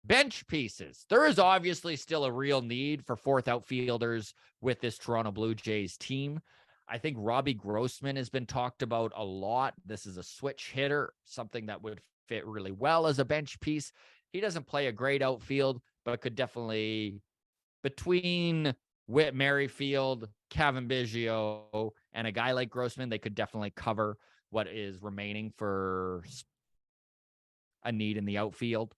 Bench pieces. There is obviously still a real need for fourth outfielders with this Toronto Blue Jays team. I think Robbie Grossman has been talked about a lot. This is a switch hitter, something that would fit really well as a bench piece. He doesn't play a great outfield, but could definitely, between Whit Merrifield, Kevin Biggio, and a guy like Grossman, they could definitely cover what is remaining for a need in the outfield.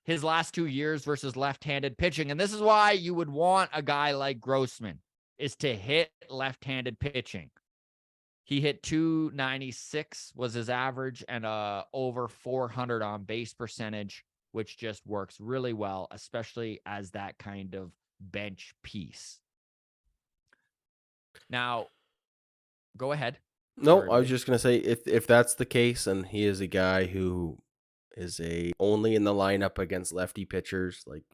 His last 2 years versus left-handed pitching. And this is why you would want a guy like Grossman, is to hit left-handed pitching. He hit 296 was his average, and over 400 on base percentage, which just works really well, especially as that kind of bench piece. Now, go ahead. No, Sorry, I was buddy. just gonna say if that's the case, and he is a guy who is only in the lineup against lefty pitchers, like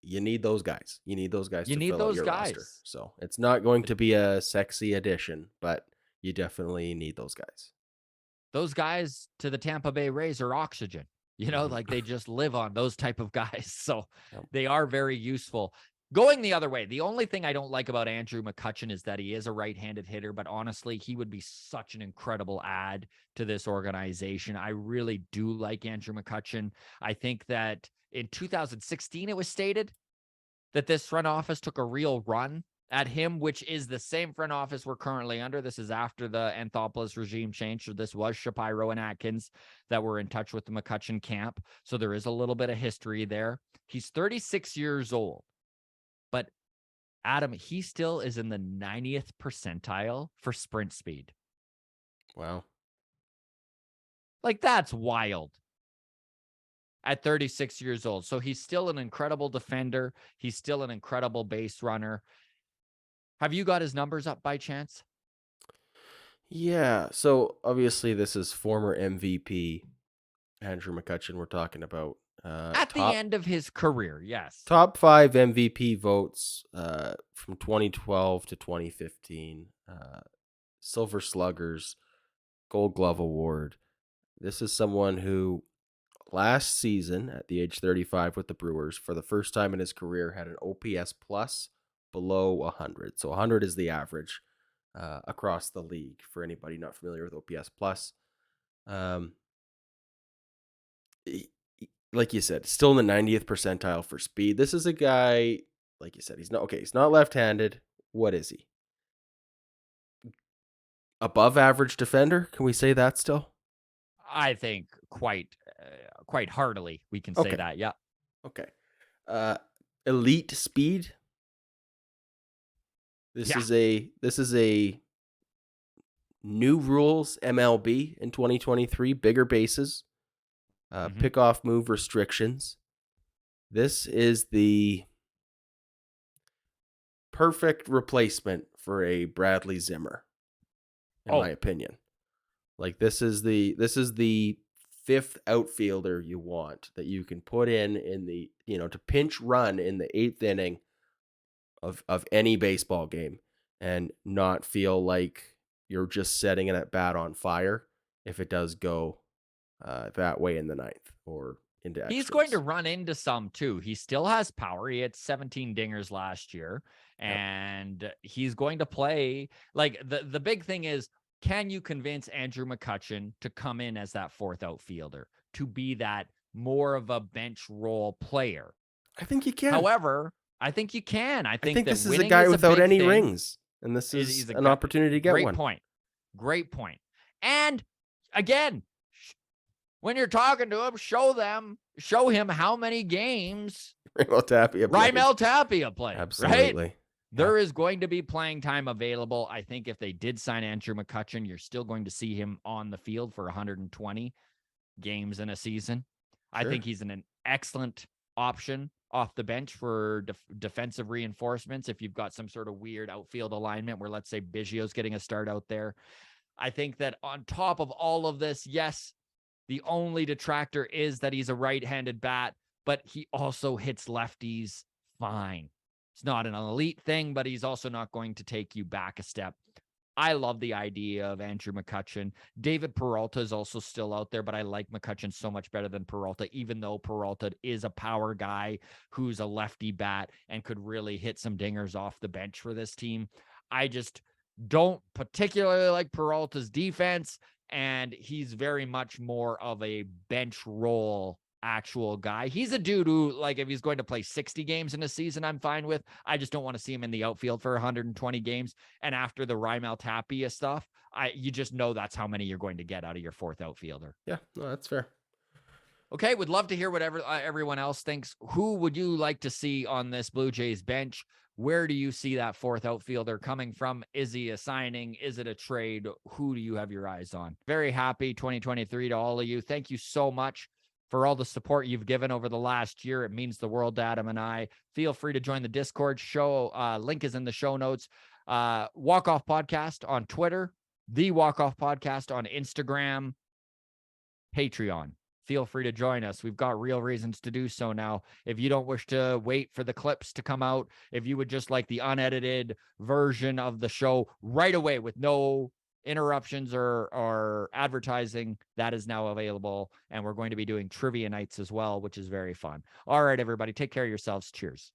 you need those guys. You need those guys You to need fill out those your roster. guys. So it's not going to be a sexy addition, but you definitely need those guys. Those guys to the Tampa Bay Rays are oxygen. Mhm. Like they just live on those type of guys. So Yep. they are very useful. Going the other way, the only thing I don't like about Andrew McCutcheon is that he is a right-handed hitter, but honestly, he would be such an incredible add to this organization. I really do like Andrew McCutcheon. I think that in 2016, it was stated that this front office took a real run at him, which is the same front office we're currently under. This is after the Anthopoulos regime change. So this was Shapiro and Atkins that were in touch with the McCutcheon camp. So there is a little bit of history there. He's 36 years old, but Adam, he still is in the 90th percentile for sprint speed. Wow. Like that's wild at 36 years old. So he's still an incredible defender. He's still an incredible base runner. Have you got his numbers up by chance? Yeah. So obviously, this is former MVP Andrew McCutcheon. We're talking about At the end of his career, yes. top 5 MVP votes from 2012 to 2015. Silver Sluggers, Gold Glove Award. This is someone who last season at the age 35 with the Brewers, for the first time in his career, had an OPS plus below 100. So 100 is the average across the league for anybody not familiar with OPS plus. Um, like you said, still in the 90th percentile for speed. This is a guy, like you said, he's not left-handed. What is he? Above average defender? Can we say that still? I think quite heartily we can say Okay. that. Yeah. Okay. Uh elite speed. This Yeah. is a new rules MLB in 2023, bigger bases, Mm-hmm. pickoff move restrictions. This is the perfect replacement for a Bradley Zimmer, in my Oh, opinion. Like this is the fifth outfielder you want that you can put in the to pinch run in the eighth inning of any baseball game and not feel like you're just setting it at bat on fire if it does go that way in the ninth or into he's going to extras. run into some too. He still has power. He had 17 dingers last year, Yep. and he's going to play. Like the big thing is, can you convince Andrew McCutcheon to come in as that fourth outfielder, to be that more of a bench role player? I think you can. However, I think you can. I I think think that this is a winning guy is a without big any thing. rings, and this is He's a an guy. opportunity to get Great one. point. Great point. And again, when you're talking to him, show him how many games Raymond Tapia played. Raimel Tapia played, right? Absolutely. Yeah. There is going to be playing time available. I think if they did sign Andrew McCutcheon, you're still going to see him on the field for 120 games in a season. I Sure. think he's an excellent option off the bench for defensive reinforcements. If you've got some sort of weird outfield alignment where, let's say, Biggio's getting a start out there, I think that on top of all of this, yes, the only detractor is that he's a right-handed bat, but he also hits lefties fine. It's not an elite thing, but he's also not going to take you back a step. I love the idea of Andrew McCutcheon. David Peralta is also still out there, but I like McCutcheon so much better than Peralta, even though Peralta is a power guy who's a lefty bat and could really hit some dingers off the bench for this team. I just don't particularly like Peralta's defense, and he's very much more of a bench role actual guy. He's a dude who, like, if he's going to play 60 games in a season, I'm fine with. I just don't want to see him in the outfield for 120 games. And after the Raimel Tapia stuff, you just know that's how many you're going to get out of your fourth outfielder. Yeah, no, that's fair. Okay, would love to hear whatever everyone else thinks. Who would you like to see on this Blue Jays bench? Where do you see that fourth outfielder coming from? Is he a signing? Is it a trade? Who do you have your eyes on? Very happy 2023 to all of you. Thank you so much for all the support you've given over the last year. It means the world to Adam and I. Feel free to join the Discord show. Link is in the show notes. Walk Off Podcast on Twitter, the Walk Off Podcast on Instagram, Patreon. Feel free to join us. We've got real reasons to do so now. If you don't wish to wait for the clips to come out, if you would just like the unedited version of the show right away with no interruptions or advertising, that is now available. And we're going to be doing trivia nights as well, which is very fun. All right, everybody, take care of yourselves. Cheers.